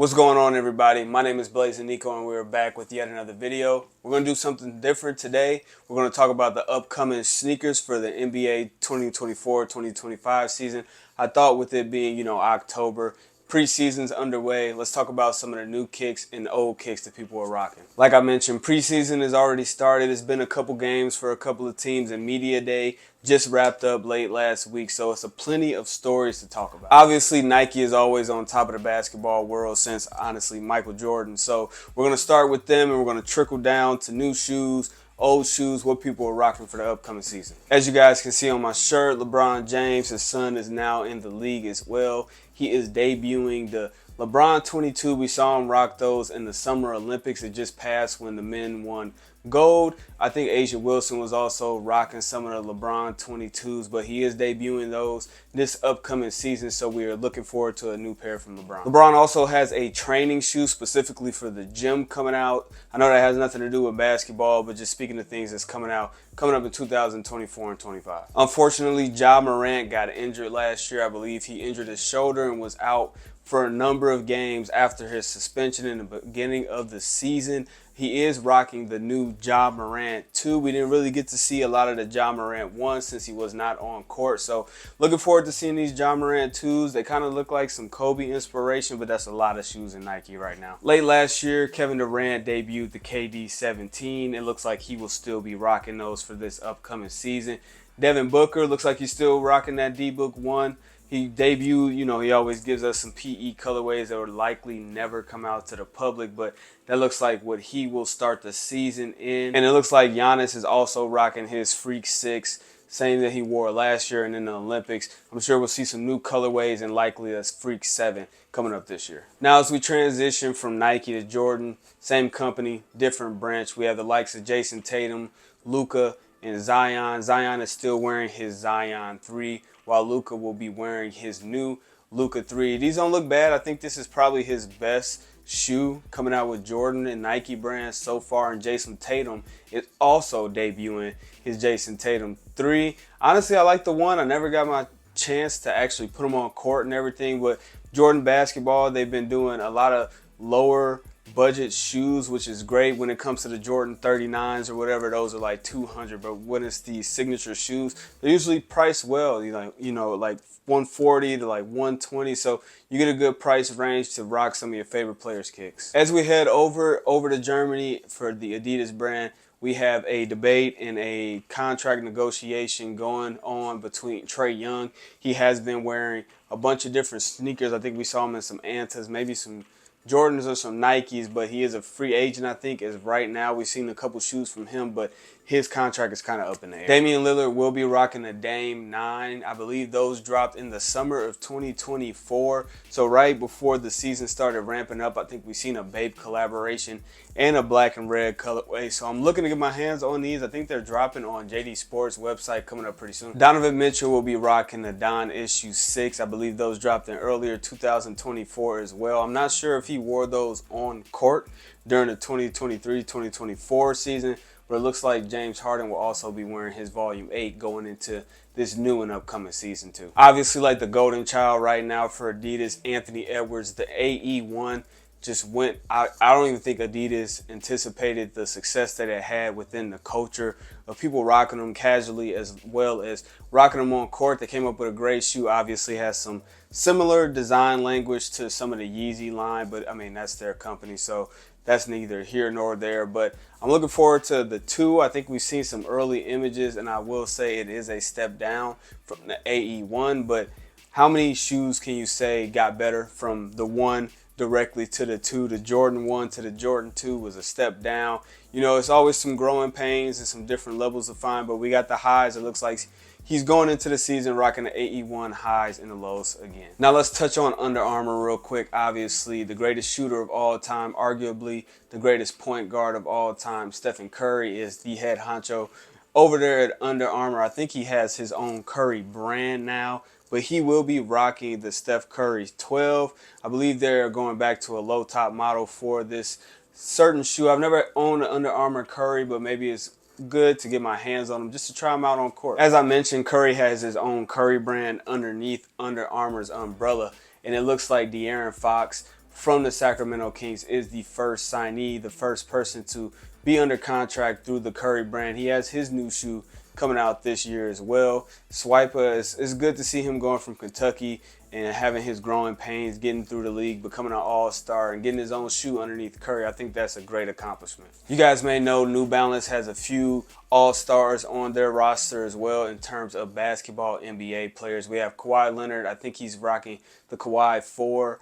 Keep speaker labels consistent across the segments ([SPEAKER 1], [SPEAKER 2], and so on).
[SPEAKER 1] What's going on, everybody? My name is Blaze Nico, and we're back with yet another video. We're going to do something different today. We're going to talk about the upcoming sneakers for the NBA 2024-2025 season. I thought with it being, October, preseason's underway, let's talk about some of the new kicks and old kicks that people are rocking. Like I mentioned, preseason has already started. It's been a couple games for a couple of teams, and Media Day just wrapped up late last week, so it's plenty of stories to talk about. Obviously, Nike is always on top of the basketball world since, honestly, Michael Jordan. So we're going to start with them, and we're going to trickle down to new shoes, old shoes, what people are rocking for the upcoming season. As you guys can see on my shirt, LeBron James, his son, is now in the league as well. He is debuting the LeBron 22. We saw him rock those in the Summer Olympics. It just passed when the men won gold. I think A'ja Wilson was also rocking some of the LeBron 22s, but he is debuting those this upcoming season, so we are looking forward to a new pair from LeBron. LeBron also has a training shoe specifically for the gym coming out. I know that has nothing to do with basketball, but just speaking of things that's coming up in 2024 and 25. Unfortunately, Ja Morant got injured last year. I believe he injured his shoulder and was out for a number of games after his suspension in the beginning of the season. He is rocking the new Ja Morant 2. We didn't really get to see a lot of the Ja Morant 1 since he was not on court. So looking forward to seeing these Ja Morant 2s. They kind of look like some Kobe inspiration, but that's a lot of shoes in Nike right now. Late last year, Kevin Durant debuted the KD 17. It looks like he will still be rocking those for this upcoming season. Devin Booker looks like he's still rocking that D-Book 1. He debuted, he always gives us some PE colorways that would likely never come out to the public, but that looks like what he will start the season in. And it looks like Giannis is also rocking his Freak 6, same that he wore last year and in the Olympics. I'm sure we'll see some new colorways and likely that's Freak 7 coming up this year. Now, as we transition from Nike to Jordan, same company, different branch, we have the likes of Jason Tatum, Luka, and Zion. Zion is still wearing his Zion 3, while Luka will be wearing his new Luka 3. These don't look bad. I think this is probably his best shoe coming out with Jordan and Nike brands so far. And Jason Tatum is also debuting his Jason Tatum 3. Honestly, I like the one. I never got my chance to actually put them on court and everything, but Jordan basketball, they've been doing a lot of lower budget shoes, which is great. When it comes to the Jordan 39s or whatever, those are like $200, but when it's the signature shoes, they're usually priced well, like 140 to like 120, so you get a good price range to rock some of your favorite players' kicks. As we head over to Germany for the Adidas brand, we have a debate and a contract negotiation going on between Trae Young. He has been wearing a bunch of different sneakers. I think we saw him in some Antas, maybe some Jordans or some Nikes, but he is a free agent, I think, as right now. We've seen a couple shoes from him, but his contract is kind of up in the air. Damian Lillard will be rocking the Dame 9. I believe those dropped in the summer of 2024. So right before the season started ramping up, I think we've seen a Bape collaboration and a black and red colorway. So I'm looking to get my hands on these. I think they're dropping on JD Sports website coming up pretty soon. Donovan Mitchell will be rocking the Don Issue 6. I believe those dropped in earlier 2024 as well. I'm not sure if he wore those on court during the 2023-2024 season, but it looks like James Harden will also be wearing his Volume 8 going into this new and upcoming season too. Obviously, like the golden child right now for Adidas, Anthony Edwards, the AE1 just went. I don't even think Adidas anticipated the success that it had within the culture of people rocking them casually as well as rocking them on court. They came up with a great shoe. Obviously has some similar design language to some of the Yeezy line, but I mean, that's their company, so that's neither here nor there. But I'm looking forward to the 2. I think we've seen some early images, and I will say it is a step down from the AE1, but how many shoes can you say got better from the 1 directly to the 2? The Jordan 1 to the Jordan 2 was a step down. It's always some growing pains and some different levels to find, but we got the highs. It looks like he's going into the season rocking the AE1 highs and the lows again. Now let's touch on Under Armour real quick. Obviously, the greatest shooter of all time, arguably the greatest point guard of all time, Stephen Curry, is the head honcho over there at Under Armour. I think he has his own Curry brand now, but he will be rocking the Steph Curry 12. I believe they're going back to a low top model for this certain shoe. I've never owned an Under Armour Curry, but maybe it's good to get my hands on them just to try them out on court. As I mentioned, Curry has his own Curry brand underneath Under Armour's umbrella, and it looks like De'Aaron Fox from the Sacramento Kings, is the first signee, the first person to be under contract through the Curry brand. He has his new shoe coming out this year as well. Swipa, it's good to see him going from Kentucky and having his growing pains, getting through the league, becoming an all-star, and getting his own shoe underneath Curry. I think that's a great accomplishment. You guys may know New Balance has a few all-stars on their roster as well in terms of basketball NBA players. We have Kawhi Leonard. I think he's rocking the Kawhi 4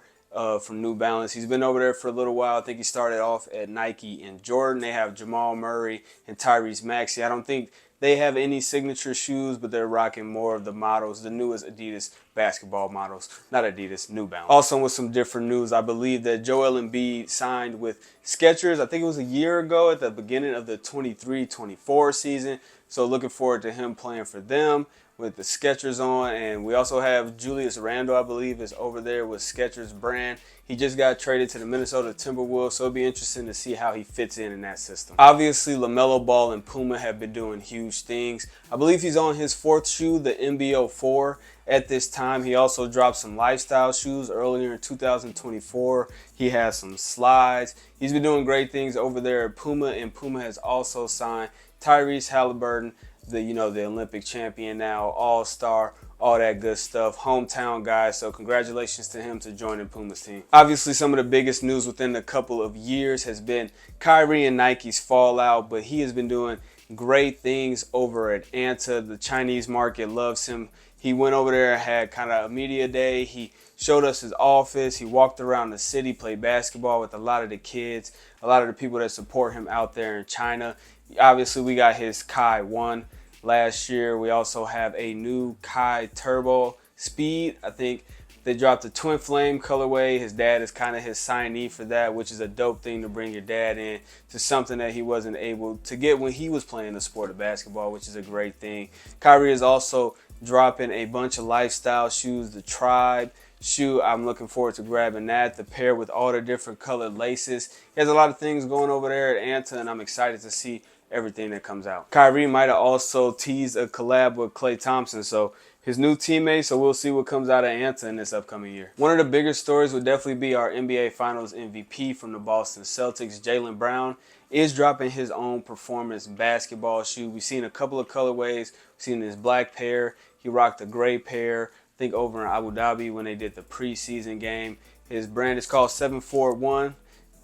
[SPEAKER 1] from New Balance. He's been over there for a little while. I think he started off at Nike and Jordan. They have Jamal Murray and Tyrese Maxey. I don't think they have any signature shoes, but they're rocking more of the models, the newest Adidas basketball models. Not Adidas, New Balance. Also with some different news, I believe that Joel Embiid signed with Skechers. I think it was a year ago at the beginning of the 23-24 season. So looking forward to him playing for them with the Skechers on. And we also have Julius Randle, I believe, is over there with Skechers brand. He just got traded to the Minnesota Timberwolves, so it'll be interesting to see how he fits in that system. Obviously, LaMelo Ball and Puma have been doing huge things. I believe he's on his 4th shoe, the MBO 4 at this time. He also dropped some lifestyle shoes earlier in 2024. He has some slides. He's been doing great things over there at Puma, and Puma has also signed Tyrese Halliburton, the Olympic champion now, all-star, all that good stuff, hometown guy. So congratulations to him to joining Puma's team. Obviously, some of the biggest news within a couple of years has been Kyrie and Nike's fallout, but he has been doing great things over at Anta. The Chinese market loves him. He went over there, had kind of a media day. He showed us his office. He walked around the city, played basketball with a lot of the kids, a lot of the people that support him out there in China. Obviously, we got his Kai 1 last year. We also have a new Kai Turbo Speed. I think they dropped a Twin Flame colorway. His dad is kind of his signee for that, which is a dope thing to bring your dad in to something that he wasn't able to get when he was playing the sport of basketball, which is a great thing. Kyrie is also dropping a bunch of lifestyle shoes. The Tribe shoe, I'm looking forward to grabbing that. The pair with all the different colored laces. He has a lot of things going over there at Anta, and I'm excited to see everything that comes out. Kyrie might have also teased a collab with Klay Thompson, so his new teammate, so we'll see what comes out of Anta in this upcoming year. One of the bigger stories would definitely be our NBA Finals MVP from the Boston Celtics. Jaylen Brown is dropping his own performance basketball shoe. We've seen a couple of colorways. We've seen his black pair. He rocked a gray pair, I think over in Abu Dhabi when they did the preseason game. His brand is called 741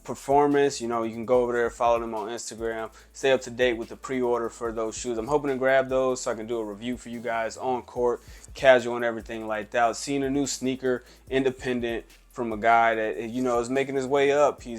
[SPEAKER 1] Performance. You can go over there, follow them on Instagram, stay up to date with the pre-order for those shoes. I'm hoping to grab those so I can do a review for you guys on court, casual and everything like that. Seeing a new sneaker, independent, from a guy that is making his way up. He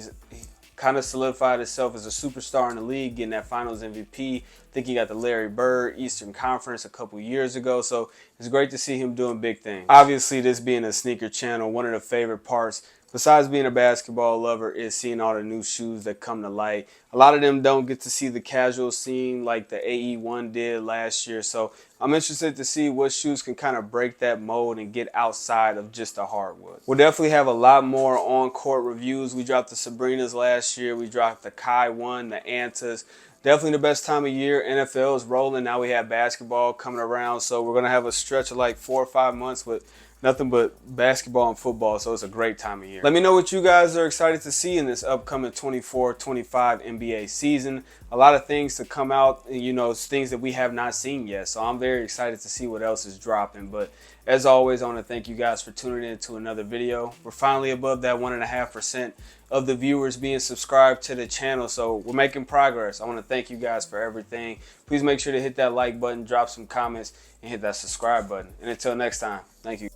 [SPEAKER 1] kind of solidified himself as a superstar in the league, getting that Finals MVP. I think he got the Larry Bird Eastern Conference a couple years ago, so it's great to see him doing big things. Obviously, this being a sneaker channel, one of the favorite parts, besides being a basketball lover, is seeing all the new shoes that come to light. A lot of them don't get to see the casual scene like the AE1 did last year, so I'm interested to see what shoes can kind of break that mold and get outside of just the hardwood. We'll definitely have a lot more on-court reviews. We dropped the Sabrinas last year. We dropped the Kai 1, the Antas. Definitely the best time of year. NFL is rolling. Now we have basketball coming around, so we're going to have a stretch of like 4 or 5 months with nothing but basketball and football, so it's a great time of year. Let me know what you guys are excited to see in this upcoming 24-25 NBA season. A lot of things to come out, things that we have not seen yet, so I'm very excited to see what else is dropping. But as always, I want to thank you guys for tuning in to another video. We're finally above that 1.5% of the viewers being subscribed to the channel, so we're making progress. I want to thank you guys for everything. Please make sure to hit that like button, drop some comments, and hit that subscribe button. And until next time, thank you.